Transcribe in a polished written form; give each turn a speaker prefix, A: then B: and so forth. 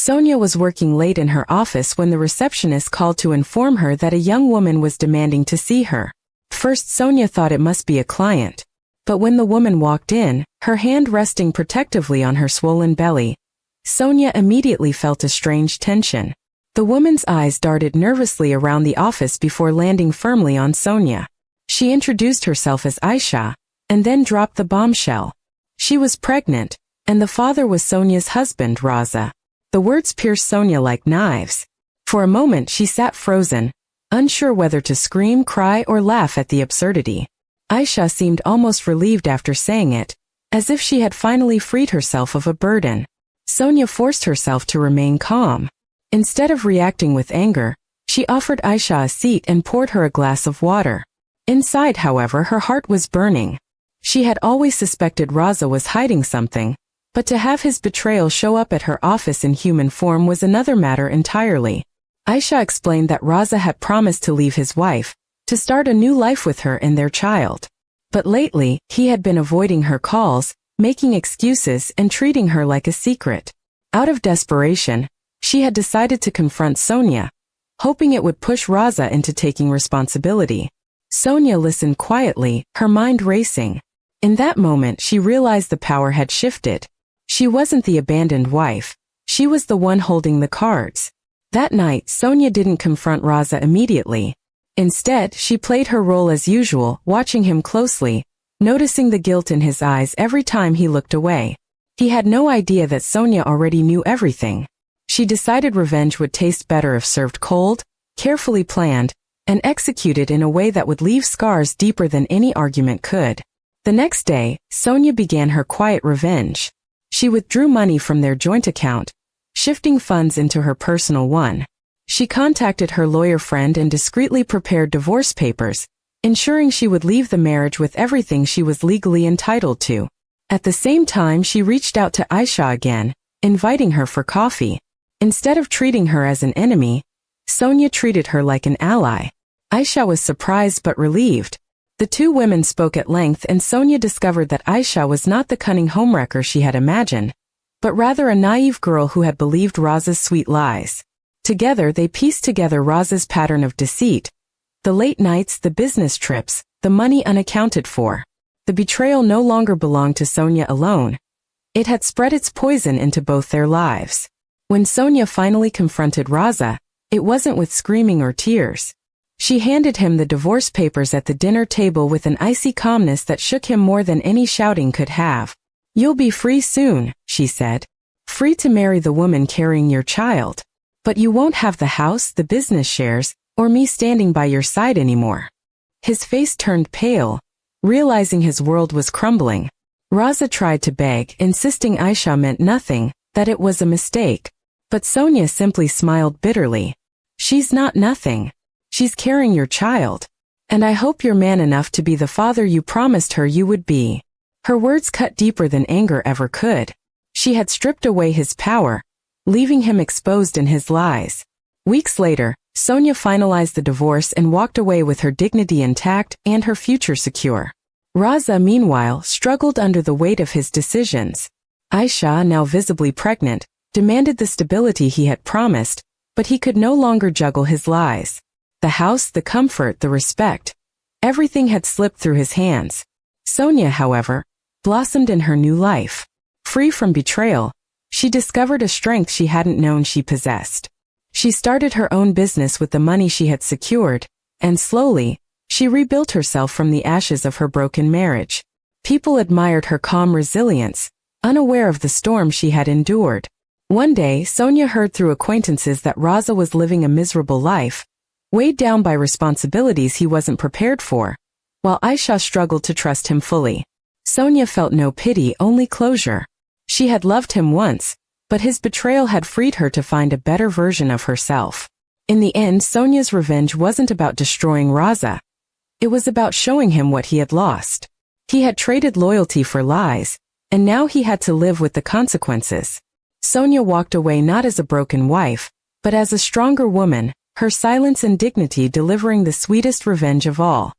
A: Sonia was working late in her office when the receptionist called to inform her that a young woman was demanding to see her. First, Sonia thought it must be a client. But when the woman walked in, her hand resting protectively on her swollen belly, Sonia immediately felt a strange tension. The woman's eyes darted nervously around the office before landing firmly on Sonia. She introduced herself as Aisha, and then dropped the bombshell. She was pregnant, and the father was Sonia's husband, Raza. The words pierced Sonia like knives. For a moment she sat frozen, unsure whether to scream, cry, or laugh at the absurdity. Aisha seemed almost relieved after saying it, as if she had finally freed herself of a burden. Sonia forced herself to remain calm. Instead of reacting with anger, she offered Aisha a seat and poured her a glass of water. Inside, however, her heart was burning. She had always suspected Raza was hiding something, but to have his betrayal show up at her office in human form was another matter entirely. Aisha explained that Raza had promised to leave his wife, to start a new life with her and their child. But lately, he had been avoiding her calls, making excuses and treating her like a secret. Out of desperation, she had decided to confront Sonia, hoping it would push Raza into taking responsibility. Sonia listened quietly, her mind racing. In that moment she realized the power had shifted. She wasn't the abandoned wife, she was the one holding the cards. That night, Sonia didn't confront Raza immediately. Instead, she played her role as usual, watching him closely, noticing the guilt in his eyes every time he looked away. He had no idea that Sonia already knew everything. She decided revenge would taste better if served cold, carefully planned, and executed in a way that would leave scars deeper than any argument could. The next day, Sonia began her quiet revenge. She withdrew money from their joint account, shifting funds into her personal one. She contacted her lawyer friend and discreetly prepared divorce papers, ensuring she would leave the marriage with everything she was legally entitled to. At the same time, she reached out to Aisha again, inviting her for coffee. Instead of treating her as an enemy, Sonia treated her like an ally. Aisha was surprised but relieved. The two women spoke at length, and Sonia discovered that Aisha was not the cunning homewrecker she had imagined, but rather a naive girl who had believed Raza's sweet lies. Together they pieced together Raza's pattern of deceit, the late nights, the business trips, the money unaccounted for. The betrayal no longer belonged to Sonia alone. It had spread its poison into both their lives. When Sonia finally confronted Raza, it wasn't with screaming or tears. She handed him the divorce papers at the dinner table with an icy calmness that shook him more than any shouting could have. "You'll be free soon," she said. "Free to marry the woman carrying your child. But you won't have the house, the business shares, or me standing by your side anymore." His face turned pale, realizing his world was crumbling. Raza tried to beg, insisting Aisha meant nothing, that it was a mistake. But Sonia simply smiled bitterly. "She's not nothing. She's carrying your child. And I hope you're man enough to be the father you promised her you would be." Her words cut deeper than anger ever could. She had stripped away his power, leaving him exposed in his lies. Weeks later, Sonia finalized the divorce and walked away with her dignity intact and her future secure. Raza, meanwhile, struggled under the weight of his decisions. Aisha, now visibly pregnant, demanded the stability he had promised, but he could no longer juggle his lies. The house, the comfort, the respect, everything had slipped through his hands. Sonia, however, blossomed in her new life. Free from betrayal, she discovered a strength she hadn't known she possessed. She started her own business with the money she had secured, and slowly, she rebuilt herself from the ashes of her broken marriage. People admired her calm resilience, unaware of the storm she had endured. One day, Sonia heard through acquaintances that Raza was living a miserable life, weighed down by responsibilities he wasn't prepared for, while Aisha struggled to trust him fully. Sonia felt no pity, only closure. She had loved him once, but his betrayal had freed her to find a better version of herself. In the end, Sonia's revenge wasn't about destroying Raza. It was about showing him what he had lost. He had traded loyalty for lies, and now he had to live with the consequences. Sonia walked away not as a broken wife, but as a stronger woman, her silence and dignity delivering the sweetest revenge of all.